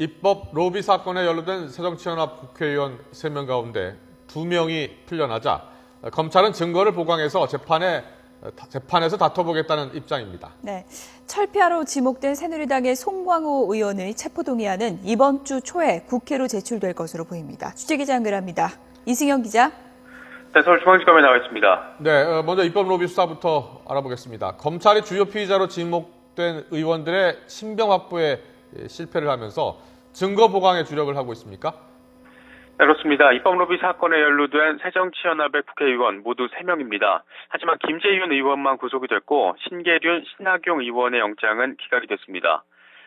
입법 로비 사건에 연루된 새정치연합 국회의원 3명 가운데 2명이 풀려나자 검찰은 증거를 보강해서 재판에서 다퉈보겠다는 입장입니다. 네, 철폐하로 지목된 새누리당의 송광호 의원의 체포동의안은 이번 주 초에 국회로 제출될 것으로 보입니다. 취재기자 연결합니다. 이승현 기자. 네, 서울중앙지검에 나와 있습니다. 네, 먼저 입법 로비 수사부터 알아보겠습니다. 검찰이 주요 피의자로 지목된 의원들의 신병 확보에 실패를 하면서 증거 보강에 주력을 하고 있습니까? 네, 그렇습니다. 입법로비 사건에 연루된 새정치연합의 국회의원 모두 3명입니다. 하지만 김재윤 의원만 구속이 됐고 신계륜, 신학용 의원의 영장은 기각이 됐습니다.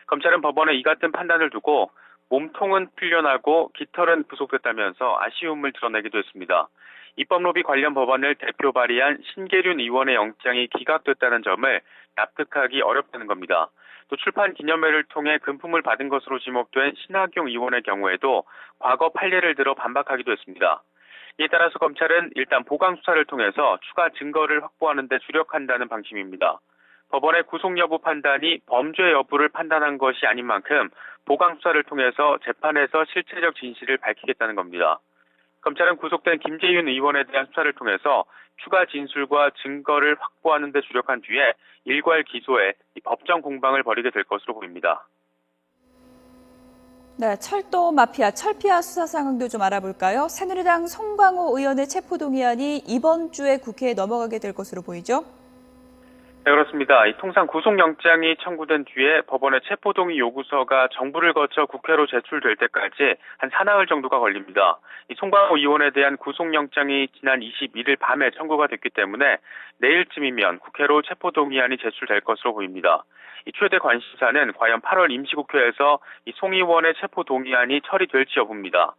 검찰은 법원의 이 같은 판단을 두고 몸통은 풀려나고 깃털은 구속됐다면서 아쉬움을 드러내기도 했습니다. 입법로비 관련 법안을 대표 발의한 신계륜 의원의 영장이 기각됐다는 점을 납득하기 어렵다는 겁니다. 또 출판 기념회를 통해 금품을 받은 것으로 지목된 신학용 의원의 경우에도 과거 판례를 들어 반박하기도 했습니다. 이에 따라서 검찰은 일단 보강 수사를 통해서 추가 증거를 확보하는 데 주력한다는 방침입니다. 법원의 구속 여부 판단이 범죄 여부를 판단한 것이 아닌 만큼 보강 수사를 통해서 재판에서 실체적 진실을 밝히겠다는 겁니다. 검찰은 구속된 김재윤 의원에 대한 수사를 통해서 추가 진술과 증거를 확보하는 데 주력한 뒤에 일괄 기소해 법정 공방을 벌이게 될 것으로 보입니다. 네, 철도 마피아, 철피아 수사 상황도 좀 알아볼까요? 새누리당 송광호 의원의 체포동의안이 이번 주에 국회에 넘어가게 될 것으로 보이죠? 네, 그렇습니다. 통상 구속영장이 청구된 뒤에 법원의 체포동의 요구서가 정부를 거쳐 국회로 제출될 때까지 한 사나흘 정도가 걸립니다. 이 송광호 의원에 대한 구속영장이 지난 21일 밤에 청구가 됐기 때문에 내일쯤이면 국회로 체포동의안이 제출될 것으로 보입니다. 이 최대 관심사는 과연 8월 임시국회에서 이 송 의원의 체포동의안이 처리될지 여부입니다.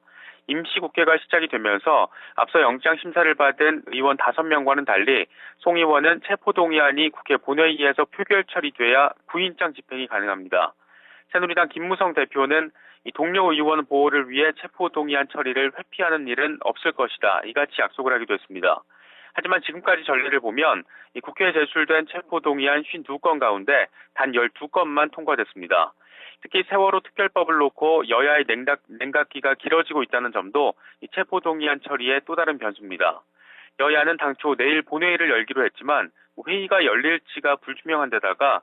임시국회가 시작이 되면서 앞서 영장 심사를 받은 의원 5명과는 달리 송 의원은 체포동의안이 국회 본회의에서 표결 처리돼야 구인장 집행이 가능합니다. 새누리당 김무성 대표는 이 동료 의원 보호를 위해 체포동의안 처리를 회피하는 일은 없을 것이다. 이같이 약속을 하기도 했습니다. 하지만 지금까지 전례를 보면 이 국회에 제출된 체포동의안 52건 가운데 단 12건만 통과됐습니다. 특히 세월호 특별법을 놓고 여야의 냉각기가 길어지고 있다는 점도 이 체포동의안 처리의 또 다른 변수입니다. 여야는 당초 내일 본회의를 열기로 했지만 회의가 열릴지가 불투명한 데다가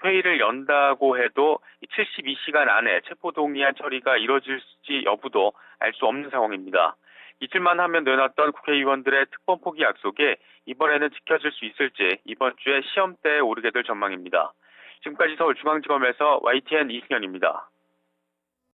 회의를 연다고 해도 72시간 안에 체포동의안 처리가 이뤄질지 여부도 알 수 없는 상황입니다. 잊을만 하면 내놨던 국회의원들의 특권 포기 약속이 이번에는 지켜질 수 있을지 이번 주에 시험대에 오르게 될 전망입니다. 지금까지 서울중앙지검에서 YTN 이승현입니다.